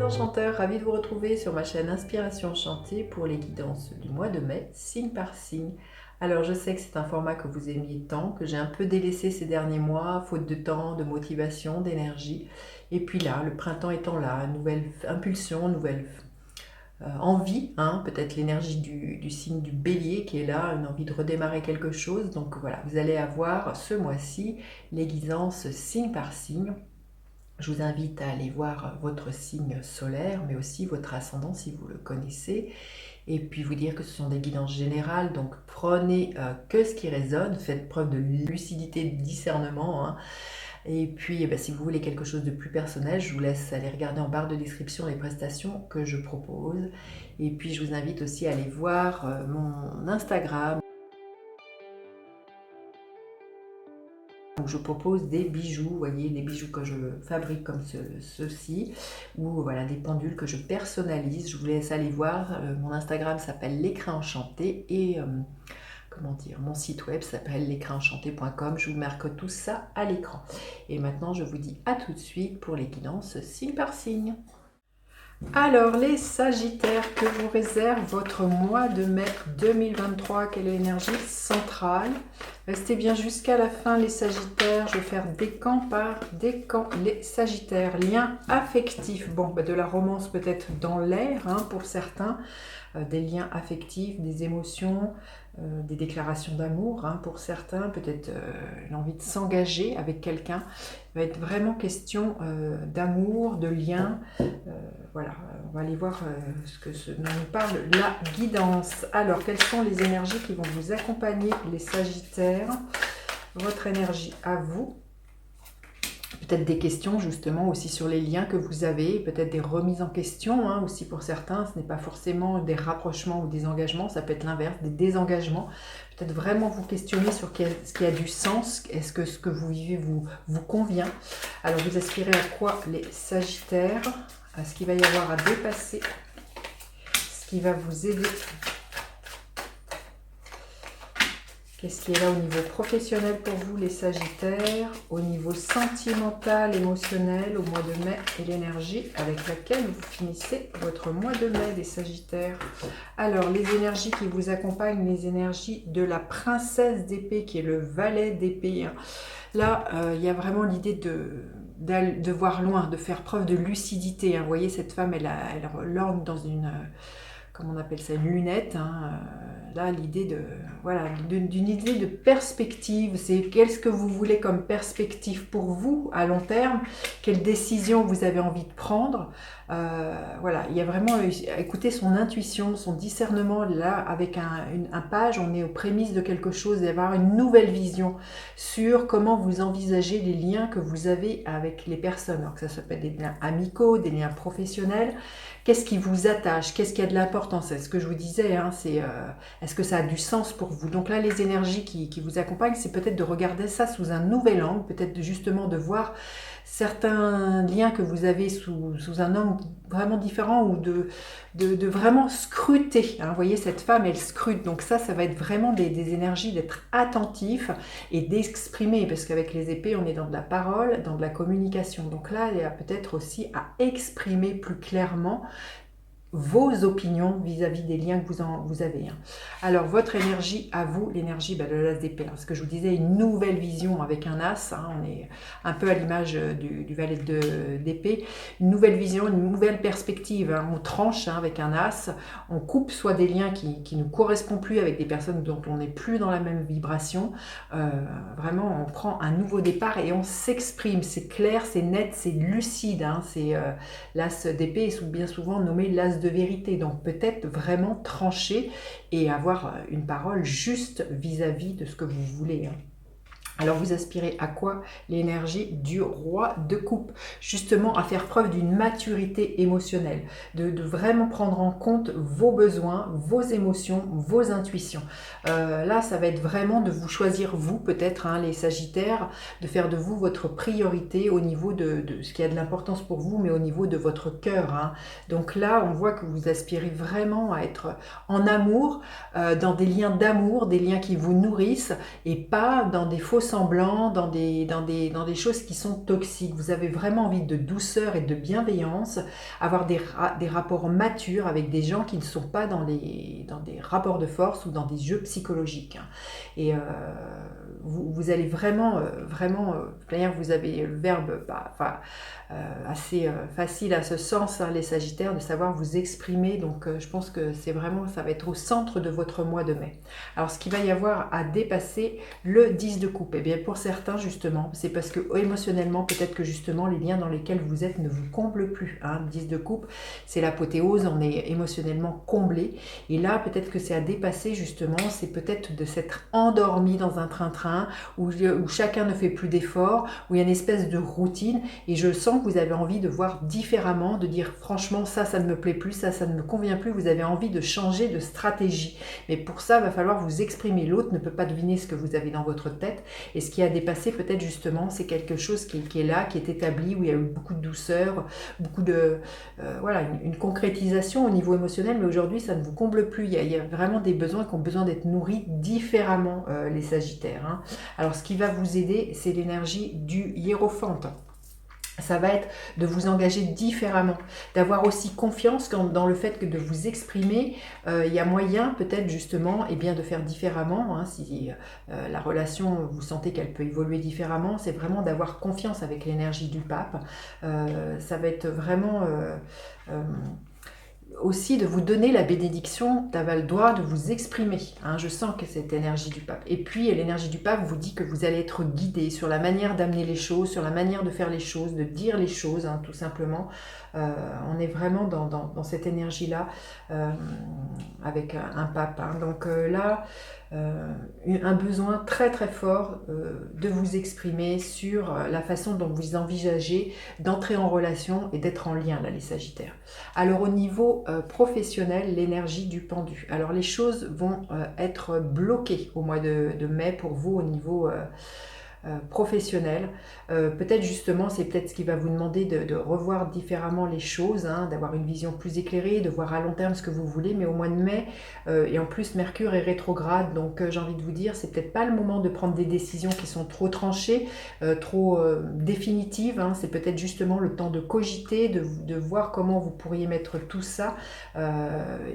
enchanteurs, ravie de vous retrouver sur ma chaîne Inspiration Enchantée pour les guidances du mois de mai, signe par signe. Alors je sais que c'est un format que vous aimiez tant, que j'ai un peu délaissé ces derniers mois, faute de temps, de motivation, d'énergie. Et puis là, le printemps étant là, nouvelle impulsion, nouvelle envie, hein, peut-être l'énergie du signe du bélier qui est là, une envie de redémarrer quelque chose. Donc voilà, vous allez avoir ce mois-ci les guidances signe par signe. Je vous invite à aller voir votre signe solaire, mais aussi votre ascendant si vous le connaissez. Et puis vous dire que ce sont des guidances générales, donc prenez que ce qui résonne, faites preuve de lucidité, de discernement. Hein. Et puis si vous voulez quelque chose de plus personnel, je vous laisse aller regarder en barre de description les prestations que je propose. Et puis je vous invite aussi à aller voir mon Instagram, où je propose des bijoux, vous voyez, des bijoux que je fabrique comme ceci, ou voilà, des pendules que je personnalise. Je vous laisse aller voir. Mon Instagram s'appelle l'écrin enchanté et comment dire, mon site web s'appelle l'écrinenchanté.com. Je vous marque tout ça à l'écran. Et maintenant, je vous dis à tout de suite pour les guidances signe par signe. Alors, les Sagittaires, que vous réserve votre mois de mai 2023? Quelle est l'énergie centrale? Restez bien jusqu'à la fin, les Sagittaires. Je vais faire décan par décan. Les Sagittaires, liens affectifs. Bon, de la romance peut-être dans l'air, hein, pour certains. Des liens affectifs, des émotions, des déclarations d'amour, hein, pour certains. Peut-être l'envie de s'engager avec quelqu'un. Il va être vraiment question d'amour, de lien. Voilà, on va aller voir ce dont nous parle la guidance. Alors, quelles sont les énergies qui vont vous accompagner, les Sagittaires? Votre énergie à vous. Peut-être des questions justement aussi sur les liens que vous avez, peut-être des remises en question, hein, aussi pour certains. Ce n'est pas forcément des rapprochements ou des engagements, ça peut être l'inverse, des désengagements. Peut-être vraiment vous questionner sur ce qui a du sens, est-ce que ce que vous vivez vous convient? Alors vous aspirez à quoi, les Sagittaires? À ce qu'il va y avoir à dépasser, ce qui va vous aider. Qu'est-ce qui est là au niveau professionnel pour vous, les Sagittaires? Au niveau sentimental, émotionnel, au mois de mai, et l'énergie avec laquelle vous finissez votre mois de mai, les Sagittaires. Alors, les énergies qui vous accompagnent, les énergies de la princesse d'épée, qui est le valet d'épée. Là, il y a vraiment l'idée de voir loin, de faire preuve de lucidité. Hein. Vous voyez, cette femme, elle lorgne dans une... comment on appelle ça, une lunette, hein. Là l'idée d'une idée de perspective, c'est qu'est-ce que vous voulez comme perspective pour vous à long terme, quelle décision vous avez envie de prendre. Voilà, il y a vraiment écouter son intuition, son discernement. Là, avec un page, on est aux prémices de quelque chose, et avoir une nouvelle vision sur comment vous envisagez les liens que vous avez avec les personnes. Alors que ça peut être des liens amicaux, des liens professionnels. Qu'est-ce qui vous attache? Qu'est-ce qui a de l'importance? C'est ce que je vous disais, hein, est-ce que ça a du sens pour vous? Donc là, les énergies qui vous accompagnent, c'est peut-être de regarder ça sous un nouvel angle, peut-être justement de voir certains liens que vous avez sous un angle vraiment différent, ou de vraiment scruter. Hein. Vous voyez, cette femme, elle scrute. Donc ça va être vraiment des énergies d'être attentif et d'exprimer, parce qu'avec les épées, on est dans de la parole, dans de la communication. Donc là, il y a peut-être aussi à exprimer plus clairement vos opinions vis-à-vis des liens que vous avez. Hein. Alors, votre énergie à vous, l'énergie de l'as d'épée. Ce que je vous disais, une nouvelle vision avec un as. Hein, on est un peu à l'image du valet d'épée. Une nouvelle vision, une nouvelle perspective. Hein. On tranche, hein, avec un as. On coupe soit des liens qui ne correspondent plus avec des personnes dont on n'est plus dans la même vibration. Vraiment, on prend un nouveau départ et on s'exprime. C'est clair, c'est net, c'est lucide. Hein. C'est l'as d'épée est bien souvent nommé l'as de vérité, donc peut-être vraiment trancher et avoir une parole juste vis-à-vis de ce que vous voulez. Hein. Alors vous aspirez à quoi? L'énergie du roi de coupe, justement à faire preuve d'une maturité émotionnelle, de vraiment prendre en compte vos besoins, vos émotions, vos intuitions. Là, ça va être vraiment de vous choisir vous, peut-être, hein, les Sagittaires, de faire de vous votre priorité au niveau de ce qui a de l'importance pour vous, mais au niveau de votre cœur. Hein. Donc là, on voit que vous aspirez vraiment à être en amour, dans des liens d'amour, des liens qui vous nourrissent, et pas dans des faux faux-semblants, dans des choses qui sont toxiques. Vous avez vraiment envie de douceur et de bienveillance, avoir des rapports matures avec des gens qui ne sont pas dans des rapports de force ou dans des jeux psychologiques. Et vous allez vraiment, d'ailleurs vous avez le verbe assez facile à ce sens, hein, les Sagittaires, de savoir vous exprimer. Donc je pense que c'est vraiment, ça va être au centre de votre mois de mai. Alors ce qu'il va y avoir à dépasser, le 10 de coupe, et bien pour certains justement, c'est parce que émotionnellement, peut-être que justement les liens dans lesquels vous êtes ne vous comblent plus. Hein. 10 de coupe, c'est l'apothéose, on est émotionnellement comblé. Et là, peut-être que c'est à dépasser justement, c'est peut-être de s'être endormi dans un train-train où chacun ne fait plus d'efforts, où il y a une espèce de routine. Et je sens que vous avez envie de voir différemment, de dire franchement ça ne me plaît plus, ça ne me convient plus. Vous avez envie de changer de stratégie. Mais pour ça, il va falloir vous exprimer. L'autre ne peut pas deviner ce que vous avez dans votre tête. Et ce qui a dépassé peut-être justement, c'est quelque chose qui est là, qui est établi, où il y a eu beaucoup de douceur, beaucoup de... voilà, une concrétisation au niveau émotionnel. Mais aujourd'hui, ça ne vous comble plus. Il y a vraiment des besoins qui ont besoin d'être nourris différemment, les Sagittaires. Hein. Alors, ce qui va vous aider, c'est l'énergie du hiérophante. Ça va être de vous engager différemment, d'avoir aussi confiance dans le fait que de vous exprimer, il y a moyen peut-être justement de faire différemment. Hein, si la relation, vous sentez qu'elle peut évoluer différemment, c'est vraiment d'avoir confiance avec l'énergie du pape. Ça va être vraiment... aussi de vous donner la bénédiction d'avoir le droit de vous exprimer. Hein, je sens que cette énergie du pape. Et puis l'énergie du pape vous dit que vous allez être guidé sur la manière d'amener les choses, sur la manière de faire les choses, de dire les choses, hein, tout simplement. On est vraiment dans cette énergie-là avec un pape. Hein. Donc là, un besoin très très fort de vous exprimer sur la façon dont vous envisagez d'entrer en relation et d'être en lien, là, les Sagittaires. Alors au niveau professionnel, l'énergie du pendu. Alors les choses vont être bloquées au mois de mai pour vous au niveau professionnel. Peut-être justement, c'est peut-être ce qui va vous demander de revoir différemment les choses, hein, d'avoir une vision plus éclairée, de voir à long terme ce que vous voulez, mais au mois de mai, et en plus Mercure est rétrograde, donc j'ai envie de vous dire, c'est peut-être pas le moment de prendre des décisions qui sont trop tranchées, trop définitives, hein. C'est peut-être justement le temps de cogiter, de voir comment vous pourriez mettre tout ça,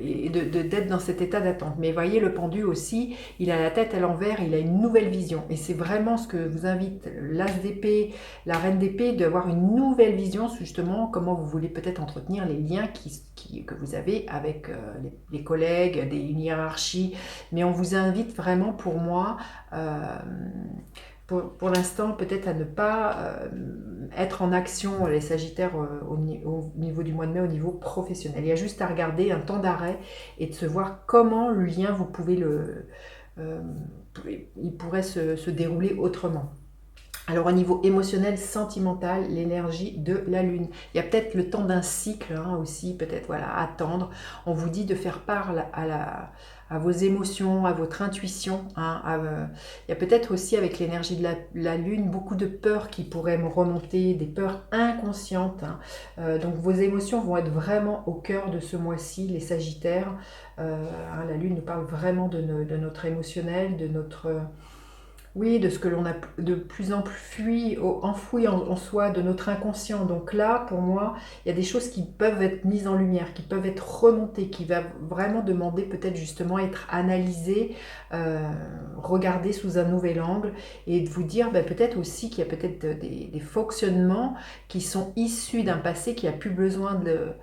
et d'être dans cet état d'attente. Mais voyez, le pendu aussi, il a la tête à l'envers, il a une nouvelle vision, et c'est vraiment ce que vous invite l'as d'épée, la reine d'épée, d'avoir une nouvelle vision sur justement comment vous voulez peut-être entretenir les liens que vous avez avec les collègues, une hiérarchie. Mais on vous invite vraiment, pour moi, pour l'instant, peut-être à ne pas être en action, les Sagittaires, au niveau du mois de mai, au niveau professionnel. Il y a juste à regarder un temps d'arrêt et de se voir comment le lien, vous pouvez il pourrait se dérouler autrement. Alors au niveau émotionnel, sentimental, l'énergie de la Lune. Il y a peut-être le temps d'un cycle, hein, aussi, peut-être voilà, attendre. On vous dit de faire part à vos émotions, à votre intuition. Hein, il y a peut-être aussi avec l'énergie de la Lune beaucoup de peurs qui pourraient me remonter, des peurs inconscientes. Hein. Donc vos émotions vont être vraiment au cœur de ce mois-ci, les Sagittaires. Hein, la Lune nous parle vraiment de notre émotionnel, de notre... Oui, de ce que l'on a de plus en plus enfoui en soi, de notre inconscient. Donc là, pour moi, il y a des choses qui peuvent être mises en lumière, qui peuvent être remontées, qui va vraiment demander peut-être justement être analysées, regardées sous un nouvel angle, et de vous dire peut-être aussi qu'il y a peut-être des fonctionnements qui sont issus d'un passé qui a plus besoin de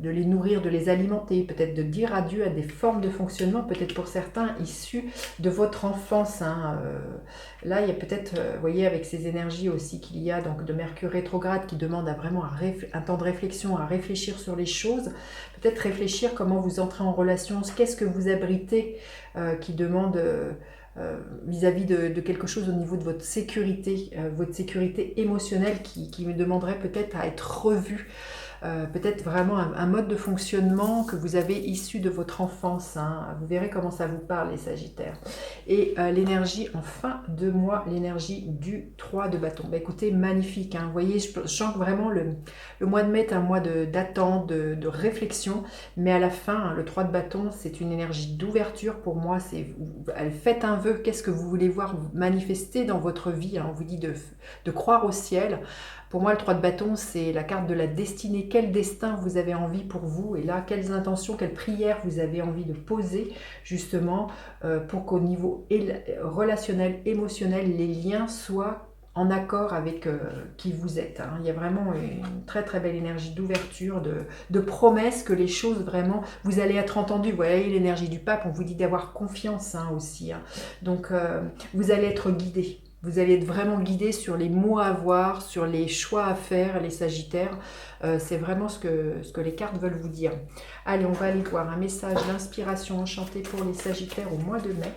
les nourrir, de les alimenter, peut-être de dire adieu à des formes de fonctionnement, peut-être pour certains issus de votre enfance. Hein. Là, il y a peut-être, vous voyez, avec ces énergies aussi qu'il y a, donc de Mercure rétrograde qui demande vraiment un temps de réflexion, à réfléchir sur les choses, peut-être réfléchir comment vous entrez en relation, qu'est-ce que vous abritez, qui demande... vis-à-vis de quelque chose au niveau de votre sécurité émotionnelle qui me demanderait peut-être à être revue. peut-être vraiment un mode de fonctionnement que vous avez issu de votre enfance. Hein. Vous verrez comment ça vous parle, les Sagittaires. Et l'énergie en fin de mois, l'énergie du 3 de bâton. Bah, écoutez, magnifique. Hein. Vous voyez, je sens que vraiment le mois de mai est un mois d'attente, de réflexion. Mais à la fin, hein, le 3 de bâton, c'est une énergie d'ouverture. Pour moi, faites un vœu. Qu'est-ce que vous voulez voir manifester dans votre vie, hein. On vous dit de croire au ciel. Pour moi, le 3 de bâton, c'est la carte de la destinée. Quel destin vous avez envie pour vous? Et là, quelles intentions, quelles prières vous avez envie de poser, justement, pour qu'au niveau relationnel, émotionnel, les liens soient en accord avec qui vous êtes. Hein. Il y a vraiment une très très belle énergie d'ouverture, de promesse que les choses vraiment, vous allez être entendu. Vous voyez l'énergie du pape, on vous dit d'avoir confiance, hein, aussi. Hein. Donc, vous allez être guidé. Vous allez être vraiment guidé sur les mots à avoir, sur les choix à faire, les Sagittaires. C'est vraiment ce que les cartes veulent vous dire. Allez, on va aller voir un message d'inspiration enchantée pour les Sagittaires au mois de mai.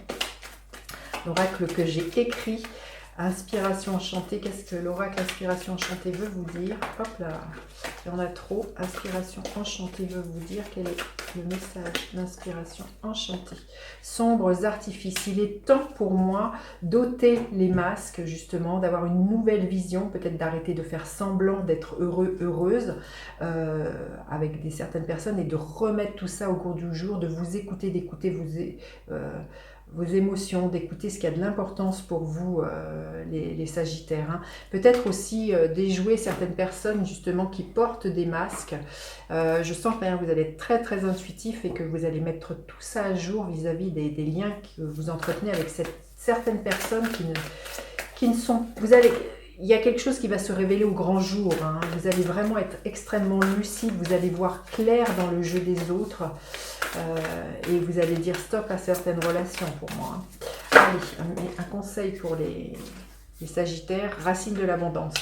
L'oracle que j'ai écrit, inspiration enchantée. Qu'est-ce que l'oracle inspiration enchantée veut vous dire? Hop là, il y en a trop. Inspiration enchantée veut vous dire. Quel est le message d'inspiration enchantée? Sombres artifices. Il est temps pour moi d'ôter les masques, justement, d'avoir une nouvelle vision, peut-être d'arrêter de faire semblant d'être heureux, heureuse avec certaines personnes et de remettre tout ça au cours du jour, de vous écouter, d'écouter vos émotions, d'écouter ce qui a de l'importance pour vous, les Sagittaires. Hein. Peut-être aussi déjouer certaines personnes justement qui portent des masques. Je sens que vous allez être très très intuitif et que vous allez mettre tout ça à jour vis-à-vis des liens que vous entretenez avec certaines personnes qui ne sont... Il y a quelque chose qui va se révéler au grand jour. Hein. Vous allez vraiment être extrêmement lucide, vous allez voir clair dans le jeu des autres. Et vous allez dire stop à certaines relations pour moi. Hein. Allez, un conseil pour les Sagittaires, racine de l'abondance.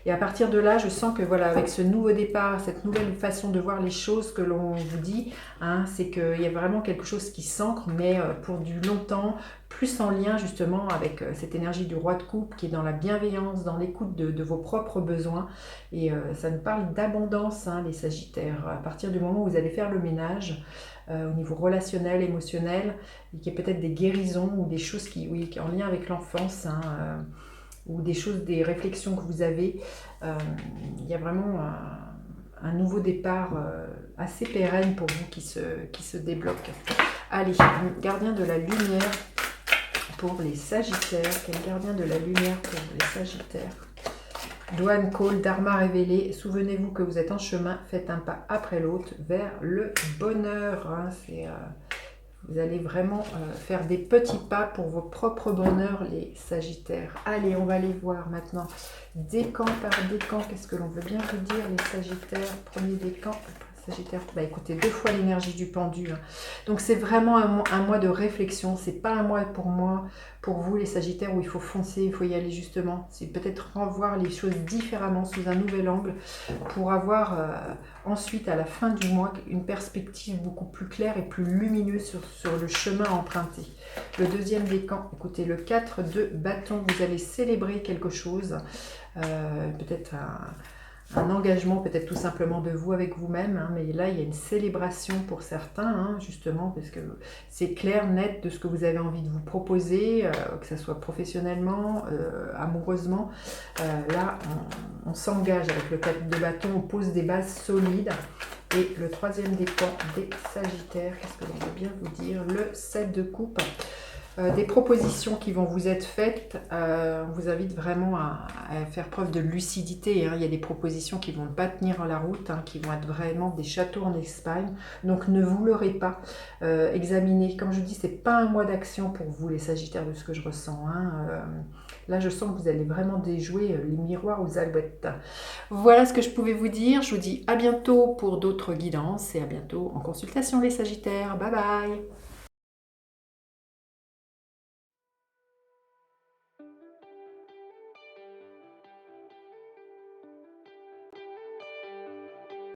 Et à partir de là, je sens que voilà, avec ce nouveau départ, cette nouvelle façon de voir les choses que l'on vous dit, hein, c'est qu'il y a vraiment quelque chose qui s'ancre, mais pour du longtemps, plus en lien justement avec cette énergie du roi de coupe qui est dans la bienveillance, dans l'écoute de vos propres besoins. Et ça nous parle d'abondance, hein, les Sagittaires. À partir du moment où vous allez faire le ménage, au niveau relationnel, émotionnel, et qu'il y a peut-être des guérisons ou des choses qui en lien avec l'enfance, hein, ou des choses, des réflexions que vous avez, il y a vraiment un nouveau départ assez pérenne pour vous qui se débloque. Allez, gardien de la lumière pour les Sagittaires. Quel gardien de la lumière pour les Sagittaires? Douane, call, dharma révélé. Souvenez-vous que vous êtes en chemin, faites un pas après l'autre vers le bonheur. Hein, vous allez vraiment faire des petits pas pour vos propres bonheurs, les Sagittaires. Allez, on va aller voir maintenant décan par décan. Qu'est-ce que l'on veut bien vous dire, les Sagittaires? Premier décan, Sagittaire. Bah écoutez, 2 fois l'énergie du pendu. Hein. Donc c'est vraiment un mois de réflexion. C'est pas un mois pour moi, pour vous les Sagittaires, où il faut foncer, il faut y aller justement. C'est peut-être revoir les choses différemment, sous un nouvel angle, pour avoir ensuite à la fin du mois une perspective beaucoup plus claire et plus lumineuse sur le chemin emprunté. Le deuxième décan, écoutez, le 4 de bâton, vous allez célébrer quelque chose, peut-être un engagement, peut-être tout simplement de vous avec vous-même, hein, mais là il y a une célébration pour certains, hein, justement, parce que c'est clair, net de ce que vous avez envie de vous proposer, que ce soit professionnellement, amoureusement. Là, on s'engage avec le 4 de bâton, on pose des bases solides. Et le troisième décan des Sagittaires, qu'est-ce que l'on veut bien vous dire? Le 7 de coupe. Des propositions qui vont vous être faites, on vous invite vraiment à faire preuve de lucidité. Hein. Il y a des propositions qui ne vont pas tenir la route, hein, qui vont être vraiment des châteaux en Espagne. Donc ne vous leurrez pas, examinez. Comme je dis, ce n'est pas un mois d'action pour vous les Sagittaires de ce que je ressens. Hein. Là, je sens que vous allez vraiment déjouer les miroirs aux alouettes. Voilà ce que je pouvais vous dire. Je vous dis à bientôt pour d'autres guidances et à bientôt en consultation les Sagittaires. Bye bye!